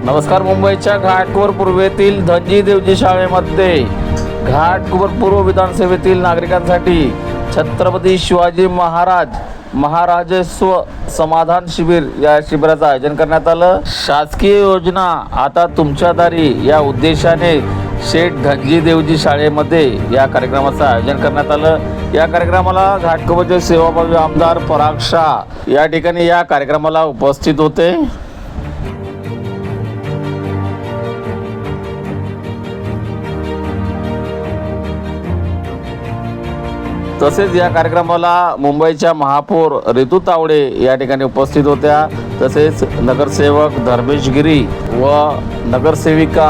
नमस्कार. मुंबईच्या घाटकोपर पूर्वेतील धनजी देवजी शाळेमध्ये घाटकोपर पूर्व विधानसभेतील नागरिकांसाठी छत्रपती शिवाजी महाराजस्व समाधान शिबिर या शिबिराचं आयोजन करण्यात आलं. शासकीय योजना आता तुमच्या दारी या उद्देशाने शेठ धनजी देवजी शाळेमध्ये या कार्यक्रमाचं आयोजन करण्यात आलं. या कार्यक्रमाला घाटकोपरचे सेवाभावी आमदार पराग शाह या ठिकाणी या कार्यक्रमाला उपस्थित होते. तसेच या कार्यक्रमाला मुंबईच्या महापौर रितू तावडे या ठिकाणी उपस्थित होत्या. तसेच नगरसेवक धर्मेश गिरी व नगरसेविका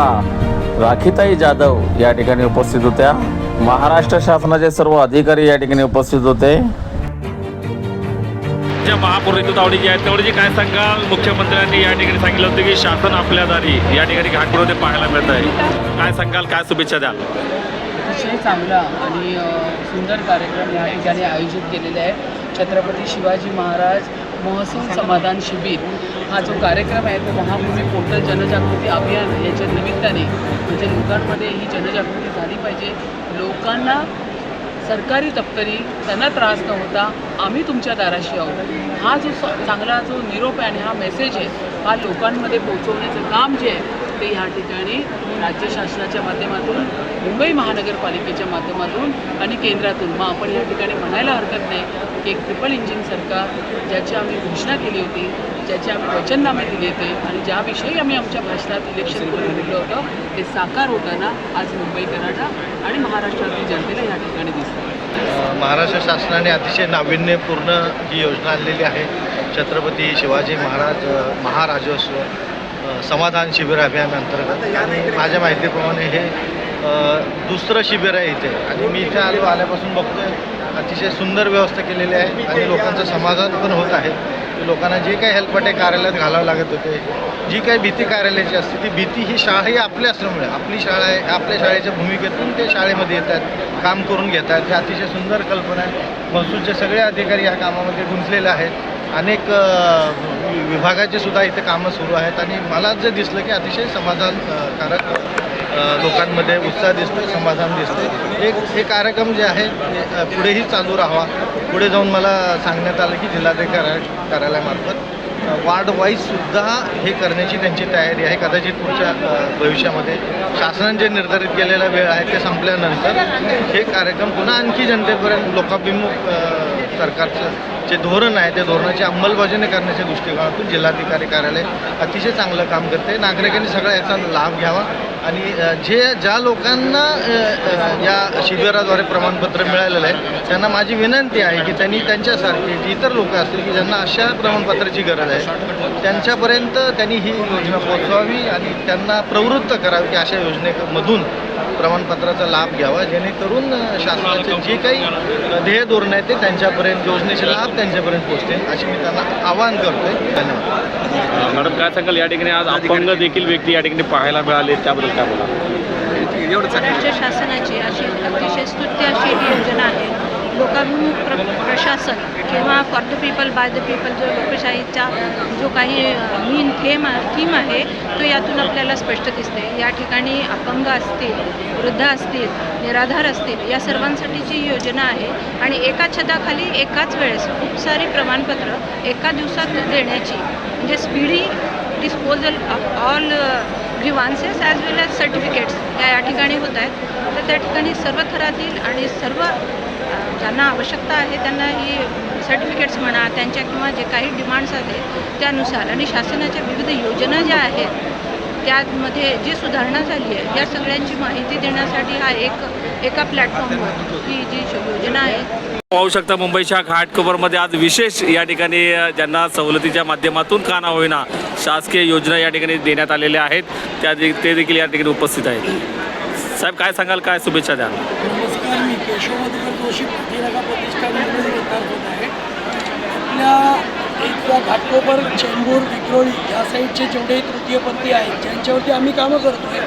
राखीताई जाधव या ठिकाणी उपस्थित होत्या. महाराष्ट्र शासनाचे सर्व अधिकारी या ठिकाणी उपस्थित होते. महापौर रितू तावडेजी आहेत, तेवढे काय सांगाल? मुख्यमंत्र्यांनी या ठिकाणी सांगितलं होतं की शासन आपल्या दारी या ठिकाणी घाटकोपरमध्ये पाहायला मिळत आहे. काय सांगाल, काय शुभेच्छा द्याल? अतिशय चांगला आणि सुंदर कार्यक्रम या ठिकाणी आयोजित केलेला आहे. छत्रपती शिवाजी महाराज महसूल समाधान शिबिर हा जो कार्यक्रम आहे तो महाभूमी पोर्टल जनजागृती अभियान याच्या निमित्ताने म्हणजे लोकांमध्ये ही जनजागृती झाली पाहिजे. लोकांना सरकारी दप्तरी त्यांना त्रास न होता आम्ही तुमच्या दाराशी आहोत हा जो चांगला जो निरोप आहे आणि हा मेसेज आहे हा लोकांमध्ये पोहोचवण्याचं काम जे आहे ते ह्या ठिकाणी राज्य शासनाच्या माध्यमातून मुंबई महानगरपालिकेच्या माध्यमातून आणि केंद्रातून मग आपण या ठिकाणी म्हणायला हरकत नाही की एक ट्रिपल इंजिन सरकार ज्याची आम्ही घोषणा केली होती, ज्याचे आम्ही वचननामे दिले होते आणि ज्याविषयी आम्ही आमच्या भाषणात इलेक्शनपूर्वी बोललो होतं ते साकार होताना आज मुंबईकरांना आणि महाराष्ट्रातील जनतेला या ठिकाणी दिसतं. महाराष्ट्र शासनाने अतिशय नाविन्यपूर्ण ही योजना आणलेली आहे. छत्रपती शिवाजी महाराजस्व समाधान शिबिर अभियान अंतर्गत आणि माझ्या माहितीप्रमाणे हे दुसरं शिबिर आहे इथे आणि मी इथे आल्यापासून बघतोय अतिशय सुंदर व्यवस्था केलेली आहे आणि लोकांचं समाधान पण होत आहे. लोकांना जे काही हेल्पटे कार्यालयात घालावं लागत होते, जी काही भीती कार्यालयाची असते ती भीती ही शाळा ही आपली असल्यामुळे आपली शाळा आहे, आपल्या शाळेच्या भूमिकेतून ते शाळेमध्ये येतात, काम करून घेतात. ही अतिशय सुंदर कल्पना आहे. महसूलचे सगळे अधिकारी या कामामध्ये गुंतलेले आहेत. अनेक विभागाचे सुद्धा इथे कामं सुरू आहेत आणि मला जे दिसलं की अतिशय समाधानकारक लोकांमध्ये उत्साह दिसतो, समाधान दिसते. हे कार्यक्रम जे आहे ते पुढेही चालू राहावा. पुढे जाऊन मला सांगण्यात आलं की जिल्हाधिकारी कार्यालयामार्फत वार्ड वाईजसुद्धा हे करण्याची त्यांची तयारी आहे. कदाचित पुढच्या भविष्यामध्ये शासनाने जे निर्धारित केलेला वेळ आहे ते संपल्यानंतर हे कार्यक्रम पुन्हा आणखी जनतेपर्यंत लोकाभिमुख सरकारचं जे धोरण आहे त्या धोरणाची अंमलबजावणी करण्याच्या दृष्टिकोनातून जिल्हाधिकारी कार्यालय अतिशय चांगलं काम करते. नागरिकांनी सगळा याचा लाभ घ्यावा आणि ज्या लोकांना या शिबिराद्वारे प्रमाणपत्र मिळालेलं आहे त्यांना माझी विनंती आहे की त्यांनी त्यांच्यासारखे जे इतर लोक असतील की ज्यांना अशा प्रमाणपत्राची गरज आहे त्यांच्यापर्यंत त्यांनी ही योजना पोहोचवावी आणि त्यांना प्रवृत्त करावी की अशा योजनेमधून प्रमाणपत्राचा लाभ घ्यावा जेणेकरून शासनाचे जे काही ध्येय धोरण आहे ते त्यांच्यापर्यंत योजनेचे लाभ त्यांच्यापर्यंत पोहोचतील अशी मी त्यांना आवाहन करतोय. धन्यवाद. मॅडम, काय सांगाल? या ठिकाणी आज अपंग देखील व्यक्ती या ठिकाणी पाहायला मिळाले, त्याबद्दल काय बोला? राज्य शासनाची अशी अतिशय स्तुत्य अशी ही योजना आहे. लोकाभिमुख प्रशासन किंवा for the people by the people जो लोकशाहीचा जो काही मेन थीम आहे तो यातून आपल्याला स्पष्ट दिसते. या ठिकाणी अपंग असतील, वृद्ध असतील, निराधार असतील या सर्वांसाठीची योजना आहे आणि एका छताखाली एकाच वेळेस खूप सारी प्रमाणपत्र एका दिवसात देण्याची म्हणजे speedy disposal of all grievances as well as certificates या ठिकाणी होत आहेत. तर त्या ठिकाणी सर्व थरातील आणि सर्व ज्यांना आवश्यकता आहे त्यांना ही सर्टिफिकेट्स म्हणा त्यांच्या किंवा जे काही डिमांड्स आहेत त्यानुसार आणि शासनाच्या विविध योजना ज्या आहेत त्यामध्ये जी सुधारणा झाली आहे या सगळ्यांची माहिती देण्यासाठी हा एका प्लॅटफॉर्मवर ही जी योजना आहे. पाहू शकता मुंबईच्या घाटकोपरमध्ये आज विशेष या ठिकाणी ज्यांना सवलतीच्या माध्यमातून का ना होईना शासकीय योजना या ठिकाणी देण्यात आलेल्या आहेत ते देखील या ठिकाणी उपस्थित आहेत. साहेब, काय सांगाल, काय शुभेच्छा द्या? नमस्कार. मी केशव मधुकर जोशी प्रतिरक्षा प्रतिष्ठानमध्ये निर्धार होत आहे. आपल्या इथल्या घाटकोपर, चेंबूर, विक्रोळी या साईडचे जेवढे तृतीयपंथी आहेत ज्यांच्यावरती आम्ही कामं करतो आहे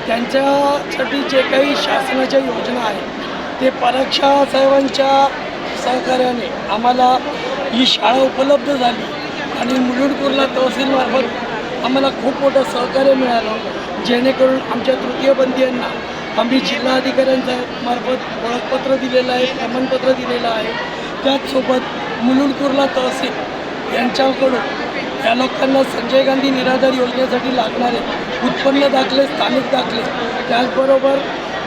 त्यांच्यासाठी जे काही शासनाच्या योजना आहेत ते परीक्षा साहेबांच्या सहकार्याने आम्हाला ही शाळा उपलब्ध झाली आणि मुलुंडपूरला तहसीलमार्फत आम्हाला खूप मोठं सहकार्य मिळालं, जेणेकरून आमच्या तृतीयपंथीयांना आम्ही जिल्हाधिकाऱ्यांच्या मार्फत ओळखपत्र दिलेलं आहे, प्रमाणपत्र दिलेलं आहे. त्याचसोबत मुलुंड कुर्ला तहसील यांच्याकडून या लोकांना संजय गांधी निराधार योजनेसाठी लागणारे उत्पन्न दाखले, स्थानिक दाखले, त्याचबरोबर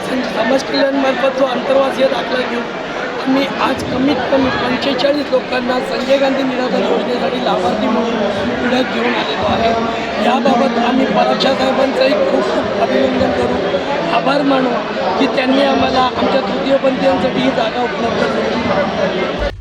समाज कल्याणमार्फत जो आंतरवासीय दाखला घेऊन आम्ही आज कमीत कमी 45 लोकांना संजय गांधी निराधार योजनेसाठी लाभार्थी म्हणून पुढे घेऊन आलेलो आहे. याबाबत आम्ही पराशा साहेबांचंही खूप खूप अभिनंदन करू, आभार मानू की त्यांनी आम्हाला आमच्या तृतीयपंथीयांसाठी ही जागा उपलब्ध करून दिली.